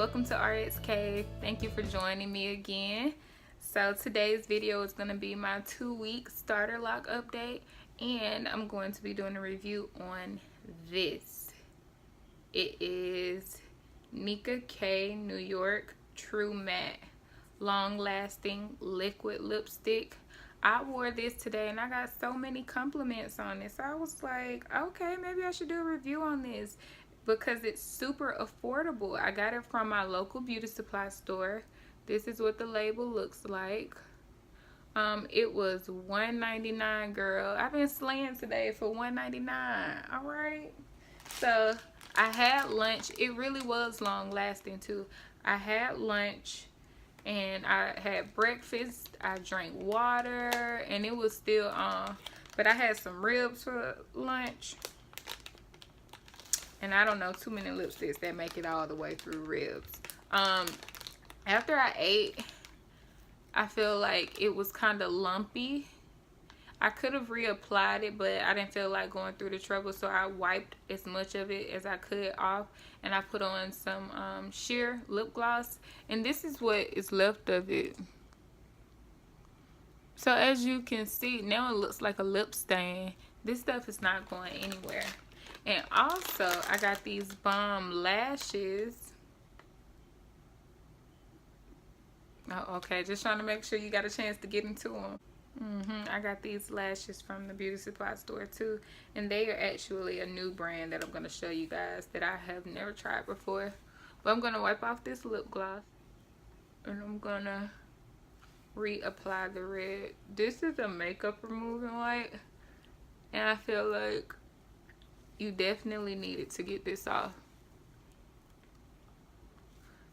welcome to RXK. Thank you for joining me again. So today's video is going to be my 2-week starter lock update, and I'm going to be doing a review on this. It is Nika K New York True Matte Long Lasting Liquid Lipstick. I wore this today and I got so many compliments on it, so I was like, okay, maybe I should do a review on this because it's super affordable. I got it from my local beauty supply store. This is what the label looks like. It was $1.99, girl. I've been slaying today for $1.99. All right. So I had lunch. It really was long lasting too. I had lunch and I had breakfast. I drank water and it was still on. But I had some ribs for lunch. And I don't know too many lipsticks that make it all the way through ribs. After I ate, I feel like it was kind of lumpy. I could have reapplied it, but I didn't feel like going through the trouble, so I wiped as much of it as I could off, and I put on some sheer lip gloss, and this is what is left of it. So as you can see, now it looks like a lip stain. This stuff is not going anywhere. And also, I got these bomb lashes. Oh, okay, just trying to make sure you got a chance to get into them. I got these lashes from the beauty supply store too, and they are actually a new brand that I'm going to show you guys that I have never tried before. But I'm going to wipe off this lip gloss and I'm going to reapply the red. This is a makeup removing wipe, and I feel like you definitely needed to get this off,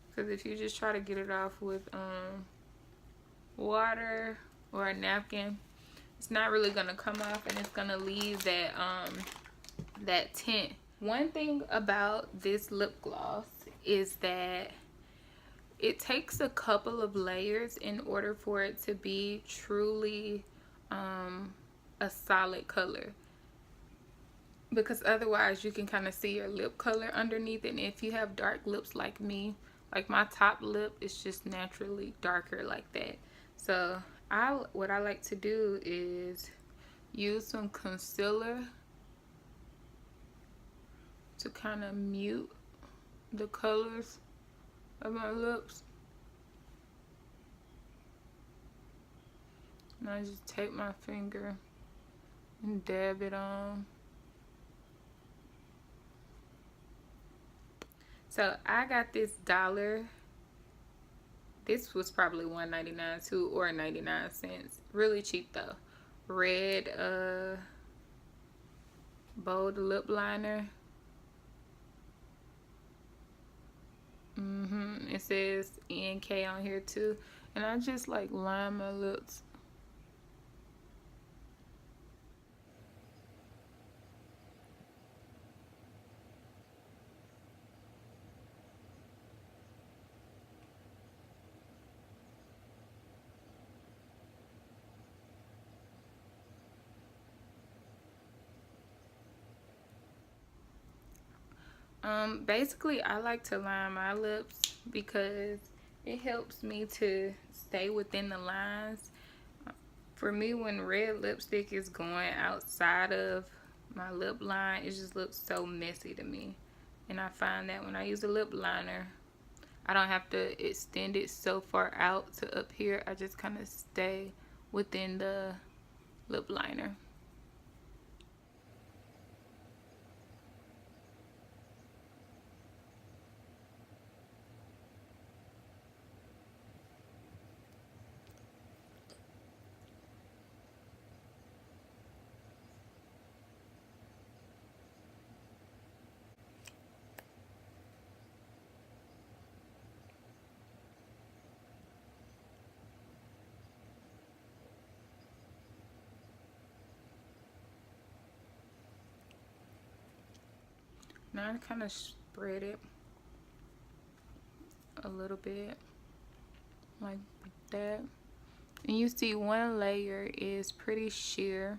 because if you just try to get it off with water or a napkin, it's not really gonna come off, and it's gonna leave that that tint. One thing about this lip gloss is that it takes a couple of layers in order for it to be truly a solid color, because otherwise you can kind of see your lip color underneath it. And if you have dark lips like me, like my top lip is just naturally darker like that, so what I like to do is use some concealer to kind of mute the colors of my lips. And I just take my finger and dab it on. So I got this $1. This was probably $1.99 too, or 99 cents. Really cheap though. Red bold lip liner. It says NK on here too. And I just like line my lips. Basically I like to line my lips because it helps me to stay within the lines. For me, when red lipstick is going outside of my lip line, it just looks so messy to me. And I find that when I use a lip liner, I don't have to extend it so far out to up here. I just kind of stay within the lip liner. Now I kind of spread it a little bit like that, and you see one layer is pretty sheer,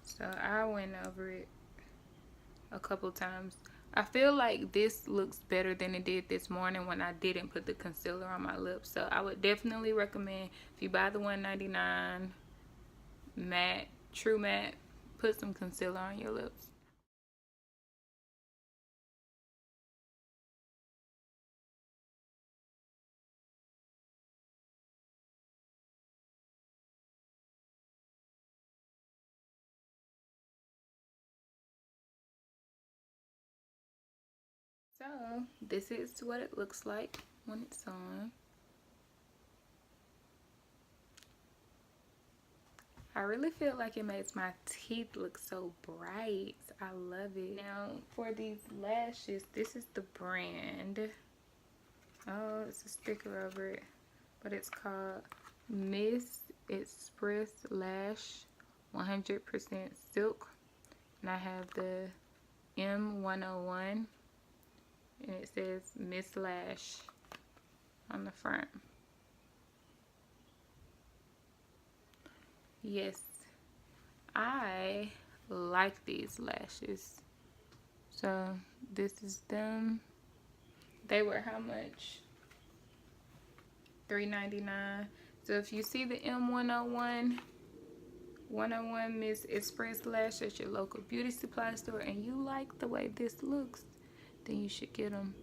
so I went over it a couple times. I feel like this looks better than it did this morning when I didn't put the concealer on my lips. So I would definitely recommend, if you buy the $1.99 matte, true matte, put some concealer on your lips. So this is what it looks like when it's on. I really feel like it makes my teeth look so bright. I love it. Now for these lashes, this is the brand. Oh, it's a sticker over it, but it's called Miss Express Lash 100% Silk, and I have the M101, and it says Miss Lash on the front. Yes, I like these lashes. So this is them. They were how much? $3.99. So if you see the M101 Miss Express Lash at your local beauty supply store and you like the way this looks, then you should get them.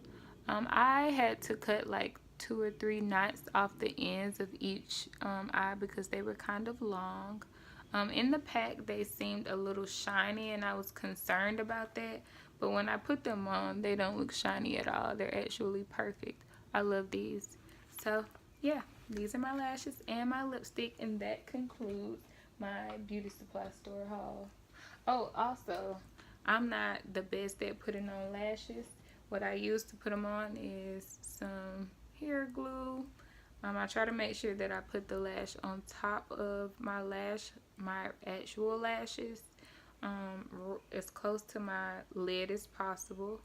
I had to cut like 2 or 3 knots off the ends of each eye because they were kind of long. In the pack they seemed a little shiny and I was concerned about that, but when I put them on, they don't look shiny at all. They're actually perfect. I love these. So yeah, these are my lashes and my lipstick, and that concludes my beauty supply store haul. Oh, also, I'm not the best at putting on lashes. What I use to put them on is some hair glue. I try to make sure that I put the lash on top of my actual lashes, as close to my lid as possible.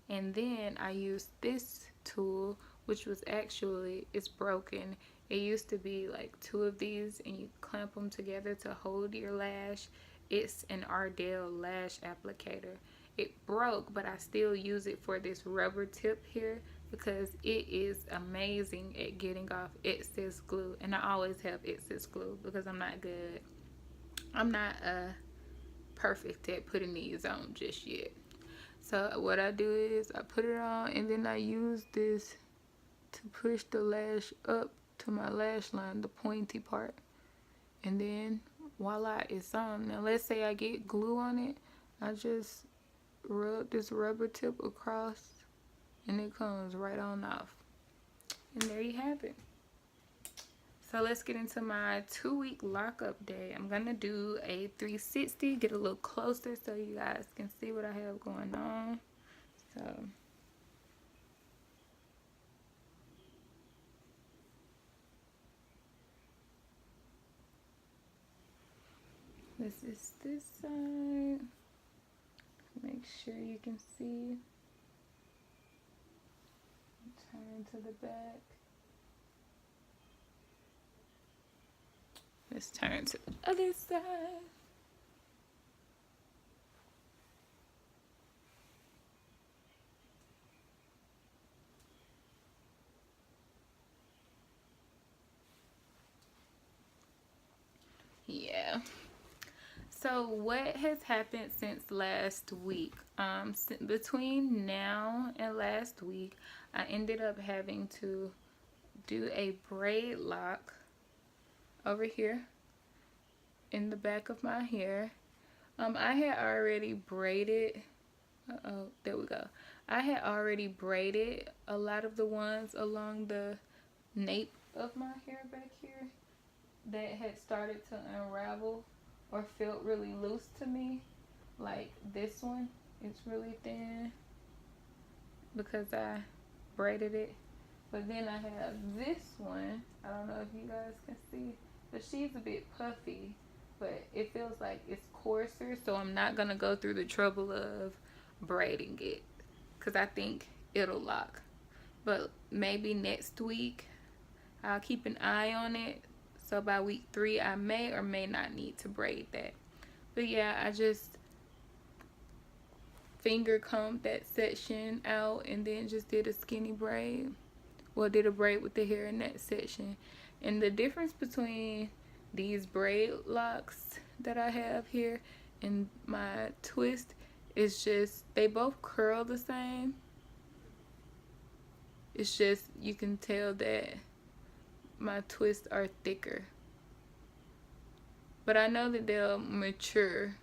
And then I use this tool, which was actually, it's broken. It used to be like 2 of these and you clamp them together to hold your lash. It's an Ardell lash applicator. It broke, but I still use it for this rubber tip here because it is amazing at getting off excess glue. And I always have excess glue because I'm not good. I'm not perfect at putting these on just yet. So what I do is I put it on and then I use this to push the lash up to my lash line, the pointy part. And then voila, it's on. Now let's say I get glue on it. I just rub this rubber tip across and it comes right on off. And there you have it. So let's get into my 2-week lockup day. I'm gonna do a 360, get a little closer so you guys can see what I have going on. So this is this side. Make sure you can see. Turn to the back. Let's turn to the other side. Yeah. So what has happened since last week? Between now and last week, I ended up having to do a braid lock over here in the back of my hair. I had already braided, there we go. I had already braided a lot of the ones along the nape of my hair back here that had started to unravel or felt really loose to me. Like this one, it's really thin because I braided it. But then I have this one, I don't know if you guys can see, but she's a bit puffy, but it feels like it's coarser, so I'm not gonna go through the trouble of braiding it because I think it'll lock. But maybe next week I'll keep an eye on it, so by week 3 I may or may not need to braid that. But yeah, I just finger combed that section out and then just did a skinny braid. Well, did a braid with the hair in that section. And the difference between these braid locks that I have here and my twist is just they both curl the same. It's just you can tell that my twists are thicker. But I know that they'll mature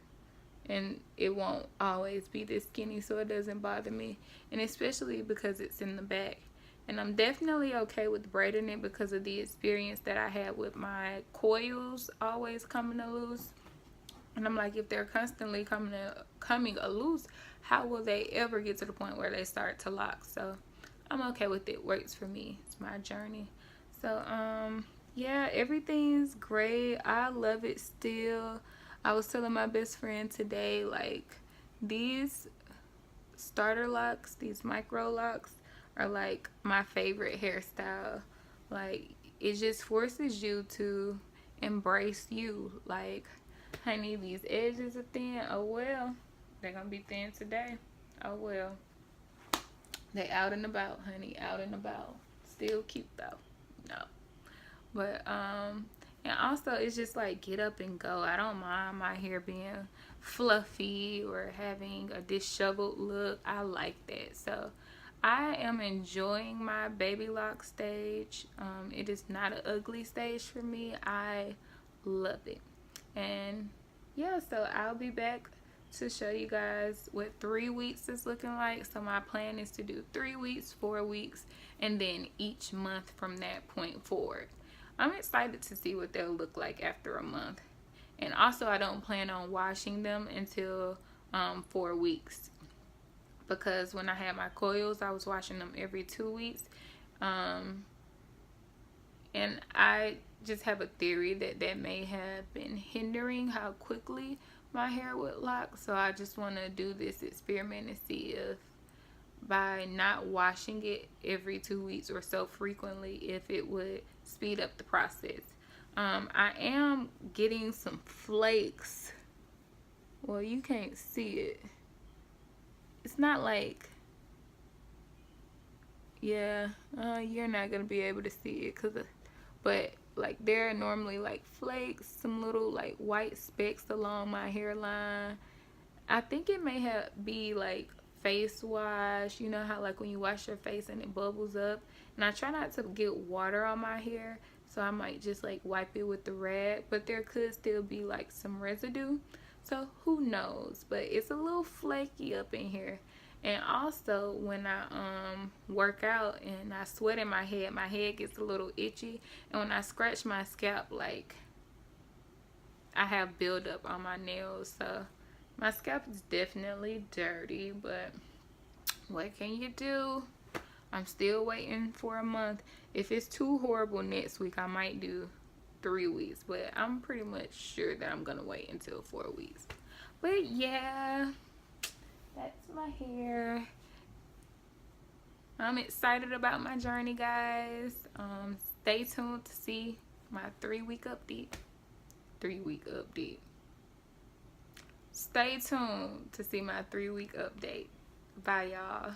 and it won't always be this skinny, so it doesn't bother me. And especially because it's in the back. And I'm definitely okay with braiding it because of the experience that I had with my coils always coming loose. And I'm like, if they're constantly coming loose, how will they ever get to the point where they start to lock? So I'm okay with it. Works for me. It's my journey. So yeah, everything's great. I love it still. I was telling my best friend today, like, these starter locks, these Microlocs are like my favorite hairstyle. Like, it just forces you to embrace you. Like, honey, these edges are thin. Oh well, they're gonna be thin today. Oh well, they out and about, honey, out and about. Still cute though. No, but and also it's just like get up and go. I don't mind my hair being fluffy or having a disheveled look. I like that. So I am enjoying my baby lock stage. It is not an ugly stage for me. I love it. And yeah, so I'll be back to show you guys what 3 weeks is looking like. So my plan is to do 3 weeks, 4 weeks, and then each month from that point forward. I'm excited to see what they'll look like after a month. And also I don't plan on washing them until 4 weeks. Because when I had my coils, I was washing them every 2 weeks. And I just have a theory that that may have been hindering how quickly my hair would lock. So I just want to do this experiment and see if by not washing it every 2 weeks or so frequently, if it would speed up the process. I am getting some flakes. Well, you can't see it. It's not like, yeah, you're not gonna be able to see it, but like there are normally like flakes, some little like white specks along my hairline. I think it may be like face wash. You know how like when you wash your face and it bubbles up, and I try not to get water on my hair, so I might just like wipe it with the rag, but there could still be like some residue, so who knows. But it's a little flaky up in here. And also when I work out and I sweat in my head gets a little itchy, and when I scratch my scalp, like I have buildup on my nails. So my scalp is definitely dirty, but what can you do? I'm still waiting for a month. If it's too horrible next week, I might do 3 weeks, but I'm pretty much sure that I'm gonna wait until 4 weeks. But yeah, that's my hair. I'm excited about my journey, guys. Stay tuned to see my 3-week update. 3-week update. Stay tuned to see my 3-week update. Bye, y'all.